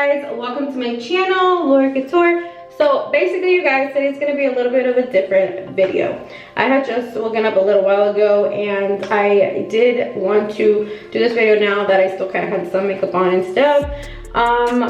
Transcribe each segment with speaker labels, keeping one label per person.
Speaker 1: guys, welcome to my channel, Laura Couture. So basically you guys, today's gonna be a little bit of a different video. I had just woken up a little while ago and I did want to do this video now that I still kind of had some makeup on and stuff.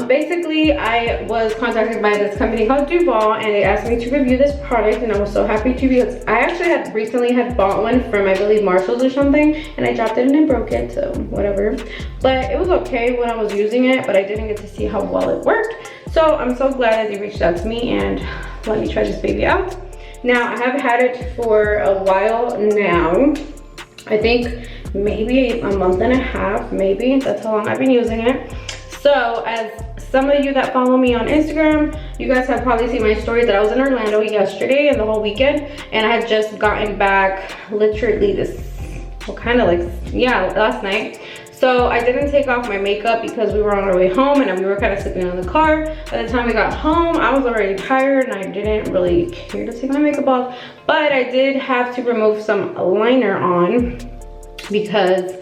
Speaker 1: Basically I was contacted by this company called DIVA and they asked me to review this product, and I was so happy to because I actually had recently bought one from, I believe, Marshalls or something, and I dropped it and I broke it, so whatever. But it was okay when I was using it, but I didn't get to see how well it worked. So I'm so glad that they reached out to me and let me try this baby out. Now I have had it for a while now. I think maybe a month and a half, maybe. That's how long I've been using it. So as some of you that follow me on Instagram, you guys have probably seen my story that I was in Orlando yesterday and the whole weekend, and I had just gotten back literally last night. So I didn't take off my makeup because we were on our way home and we were kind of sleeping in the car. By the time we got home, I was already tired and I didn't really care to take my makeup off, but I did have to remove some liner on because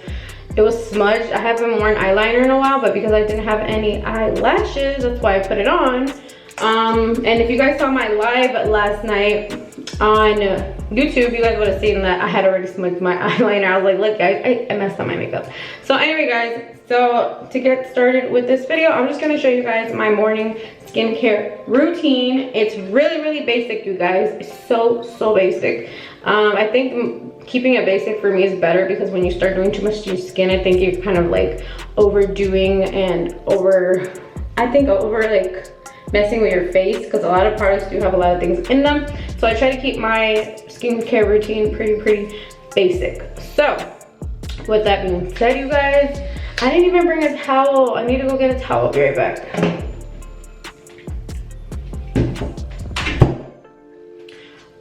Speaker 1: it was smudged. I haven't worn eyeliner in a while, but because I didn't have any eyelashes, that's why I put it on. And if you guys saw my live last night on YouTube, you guys would have seen that I had already smudged my eyeliner. I was like, look guys, I messed up my makeup. So anyway guys, so to get started with this video, I'm just gonna show you guys my morning skincare routine. It's really basic, you guys. It's so basic. I think keeping it basic for me is better because when you start doing too much to your skin, I think you're kind of like overdoing and over like messing with your face, because a lot of products do have a lot of things in them. So I try to keep my skincare routine pretty basic. So with that being said, you guys, I didn't even bring a towel. I need to go get a towel. I'll be right back.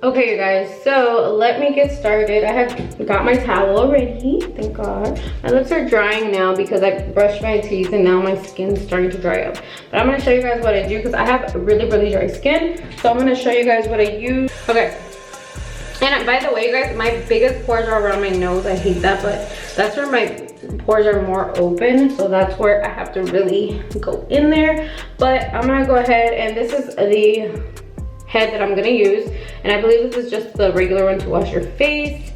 Speaker 1: Okay you guys, so let me get started. I have got my towel already, thank God. My lips are drying now because I brushed my teeth and now my skin's starting to dry up. But I'm gonna show you guys what I do because I have really dry skin. So I'm gonna show you guys what I use. Okay, and by the way you guys, my biggest pores are around my nose. I hate that, but that's where my pores are more open, so that's where I have to really go in there. But I'm gonna go ahead, and this is the head that I'm gonna use, and I believe this is just the regular one to wash your face.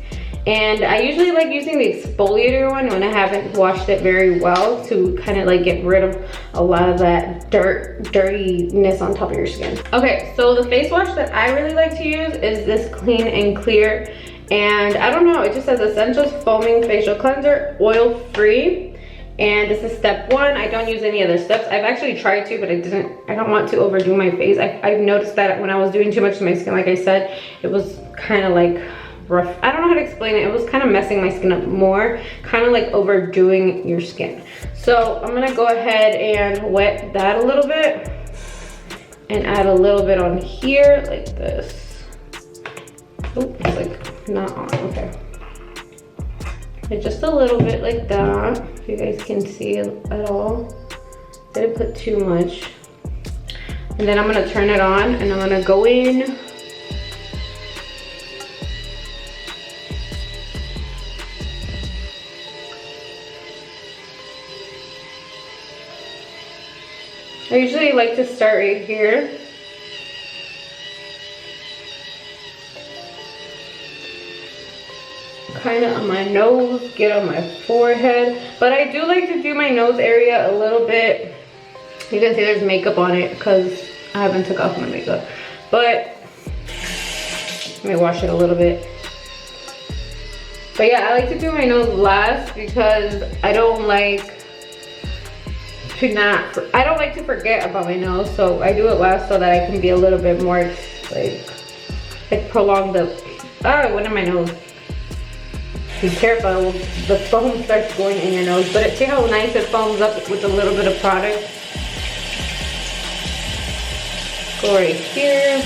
Speaker 1: And I usually like using the exfoliator one when I haven't washed it very well, to kind of like get rid of a lot of that dirtiness on top of your skin. Okay, so the face wash that I really like to use is this Clean and Clear, and I don't know, it just says Essentials Foaming Facial Cleanser, oil free. And this is step 1. I don't use any other steps. I've actually tried to, but I don't want to overdo my face. I've noticed that when I was doing too much to my skin, like I said, it was kind of like rough. I don't know how to explain it. It was kind of messing my skin up more, kind of like overdoing your skin. So I'm gonna go ahead and wet that a little bit and add a little bit on here like this. Oh, it's like not on, okay. Just a little bit like that, if you guys can see at all. Didn't put too much. And then I'm gonna turn it on and I'm gonna go in. I usually like to start right here. Kind of on my nose, get on my forehead, but I do like to do my nose area a little bit. You can see there's makeup on it because I haven't took off my makeup, but let me wash it a little bit. But yeah, I like to do my nose last because I don't like to forget about my nose, so I do it last so that I can be a little bit more like prolong the went in my nose. Be careful, the foam starts going in your nose, but see how nice it foams up with a little bit of product? Go right here.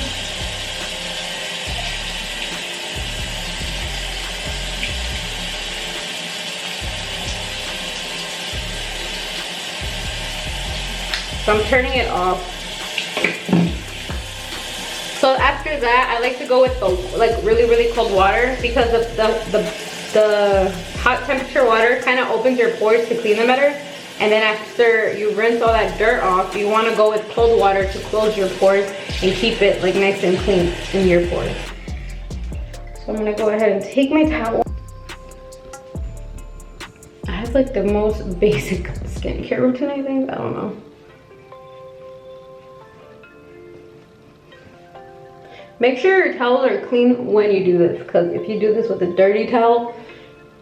Speaker 1: So I'm turning it off. So after that, I like to go with the really cold water because the hot temperature water kind of opens your pores to clean them better. And then after you rinse all that dirt off, you want to go with cold water to close your pores and keep it like nice and clean in your pores. So I'm gonna go ahead and take my towel. I have like the most basic skincare routine, I think. I don't know. Make sure your towels are clean when you do this, because if you do this with a dirty towel,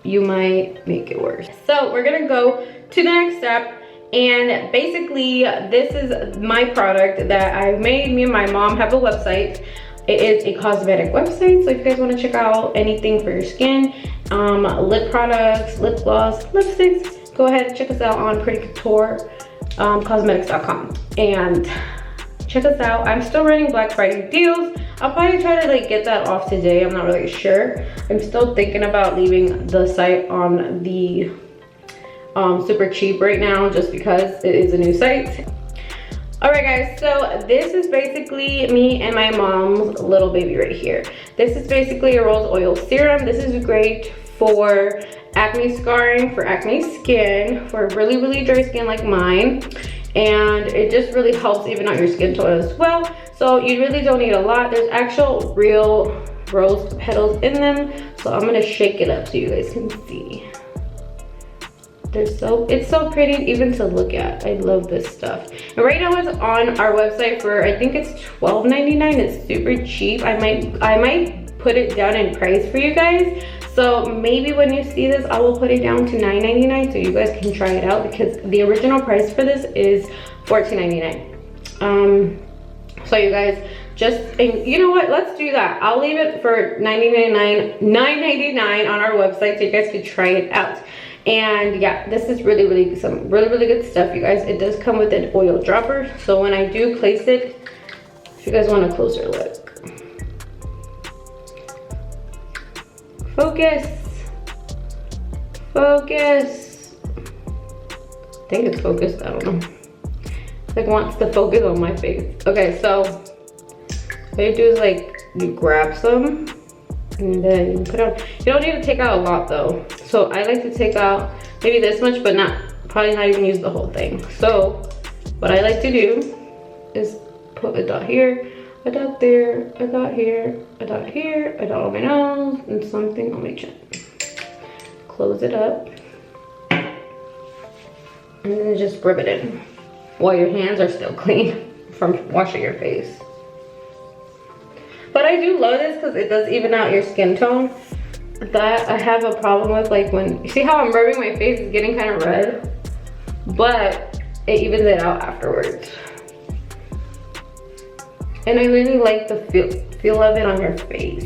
Speaker 1: you might make it worse. So we're gonna go to the next step, and basically this is my product that I made. Me and my mom have a website. It is a cosmetic website, so if you guys want to check out anything for your skin, lip products, lip gloss, lipsticks, go ahead and check us out on Pretty Couture cosmetics.com and check us out. I'm still running Black Friday deals. I'll probably try to like get that off today. I'm not really sure. I'm still thinking about leaving the site on the super cheap right now, just because it is a new site. All right guys, so this is basically me and my mom's little baby right here. This is basically a rose oil serum. This is great for acne scarring, for acne skin, for really, really dry skin like mine. And it just really helps even out your skin tone as well. So you really don't need a lot. There's actual real rose petals in them. So I'm gonna shake it up so you guys can see. It's so pretty even to look at. I love this stuff. And right now it's on our website for, I think it's $12.99. It's super cheap. I might put it down in price for you guys. So maybe when you see this, I will put it down to $9.99 so you guys can try it out, because the original price for this is $14.99. So you guys just, and you know what, let's do that. I'll leave it for $9.99 on our website so you guys can try it out. And yeah, this is really some really good stuff, you guys. It does come with an oil dropper, so when I do place it, if you guys want a closer look, focus, I think it's focused, I don't know. It like wants to focus on my face. Okay, so what you do is like you grab some and then you put on. You don't need to take out a lot though. So I like to take out maybe this much, but probably not even use the whole thing. So what I like to do is put a dot here, a dot there, a dot here, a dot here, a dot on my nose, and something on my chin. Close it up. And then just rub it in while your hands are still clean from washing your face. But I do love this because it does even out your skin tone. That I have a problem with, like when, you see how I'm rubbing my face, it's getting kind of red, but it evens it out afterwards. And I really like the feel of it on your face.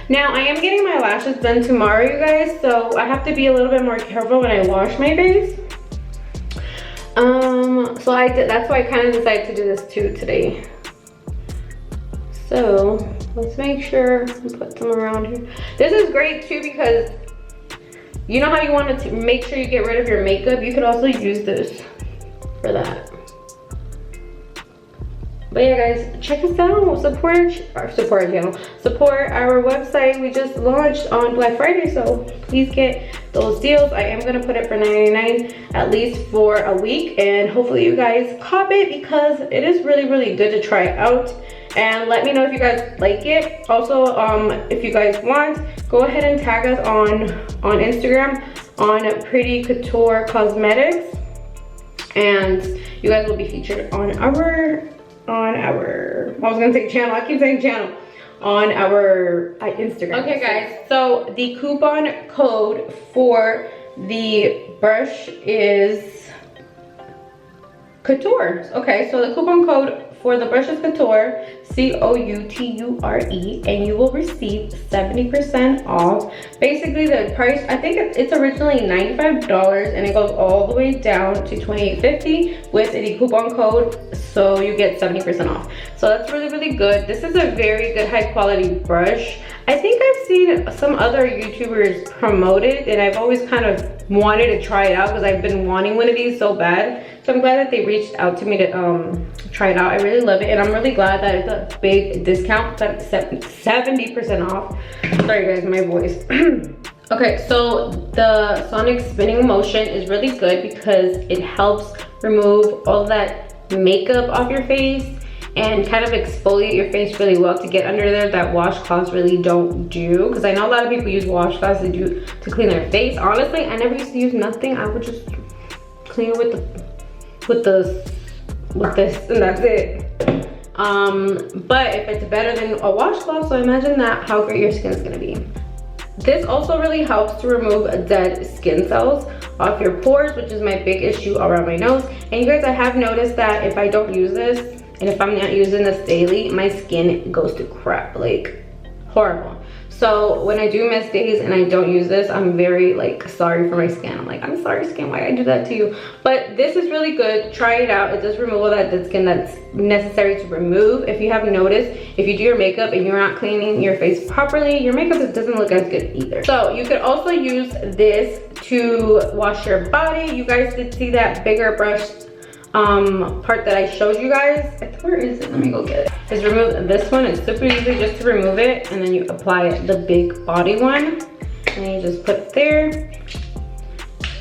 Speaker 1: Now I am getting my lashes done tomorrow, you guys, so I have to be a little bit more careful when I wash my face. So that's why I kind of decided to do this too today. So let's make sure we put some around here. This is great too because you know how you want to make sure you get rid of your makeup? You could also use this for that. But yeah guys, check us out, support our channel, support our website. We just launched on Black Friday, so please get those deals. I am gonna put it for $9.99 at least for a week, and hopefully you guys cop it because it is really good to try out. And let me know if you guys like it. Also, if you guys want, go ahead and tag us on Instagram on Pretty Couture Cosmetics, and you guys will be featured on our I was gonna say channel, I keep saying channel, on our Instagram. Okay guys, so the coupon code for the brush is COUTURE. Okay, so the coupon code for the brush is COUTURE, C-O-U-T-U-R-E, and you will receive 70% off. Basically the price, I think it's originally $95 and it goes all the way down to $28.50 with the coupon code, so you get 70% off. So that's really good. This is a very good high quality brush. I think I've seen some other YouTubers promote it, and I've always kind of wanted to try it out because I've been wanting one of these so bad. So I'm glad that they reached out to me to try it out. I really love it, and I'm really glad that it's a big discount, that 70% off. Sorry guys, my voice. Okay, so the sonic spinning motion is really good because it helps remove all that makeup off your face and kind of exfoliate your face really well to get under there that washcloths really don't do. Because I know a lot of people use washcloths to clean their face. Honestly, I never used to use nothing. I would just clean it with this, and that's it. But if it's better than a washcloth, so imagine that how great your skin is gonna be. This also really helps to remove dead skin cells off your pores, which is my big issue around my nose. And you guys, I have noticed that if I don't use this, and if I'm not using this daily, my skin goes to crap, like horrible. So when I do miss days and I don't use this, I'm very like sorry for my skin. I'm like, I'm sorry skin, why did I do that to you? But this is really good, try it out. It does remove all that dead skin that's necessary to remove. If you have noticed, if you do your makeup and you're not cleaning your face properly, your makeup doesn't look as good either. So you could also use this to wash your body. You guys did see that bigger brush part that I showed you guys. Where is it? Let me go get it. Just remove this one. It's super easy just to remove it, and then you apply the big body one, and you just put it there.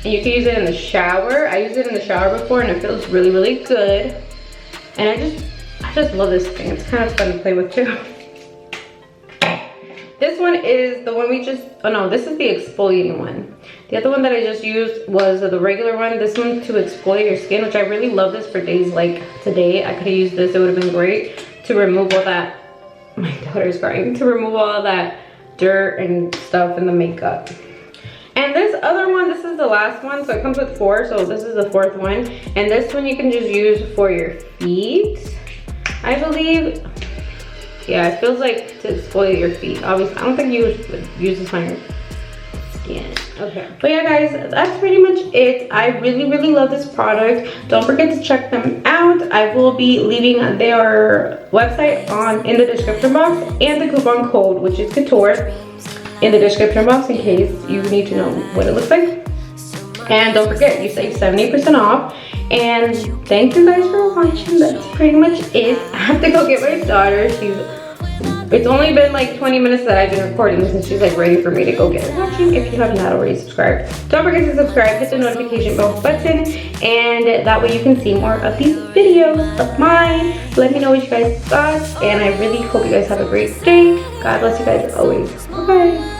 Speaker 1: And you can use it in the shower. I used it in the shower before, and it feels really, really good. And I just love this thing. It's kind of fun to play with too. This one is the one we just, oh no, this is the exfoliating one. The other one that I just used was the regular one. This one to exfoliate your skin, which I really love this for days like today. I could have used this, it would have been great to remove all that, my daughter's crying, to remove all that dirt and stuff in the makeup. And this other one, this is the last one, so it comes with 4, so this is the 4th one. And this one you can just use for your feet, I believe. Yeah, it feels like to exfoliate your feet. Obviously, I don't think you would use this on your skin. Okay. But yeah, guys, that's pretty much it. I really, really love this product. Don't forget to check them out. I will be leaving their website in the description box and the coupon code, which is COUTURE, in the description box in case you need to know what it looks like. And don't forget, you save 70% off. And thank you guys for watching. That's pretty much it. I have to go get my daughter. It's only been like 20 minutes that I've been recording this, and she's like ready for me to go get her watching. If you have not already subscribed, don't forget to subscribe, hit the notification bell button, and that way you can see more of these videos of mine. Let me know what you guys thought, and I really hope you guys have a great day. God bless you guys as always. Bye-bye.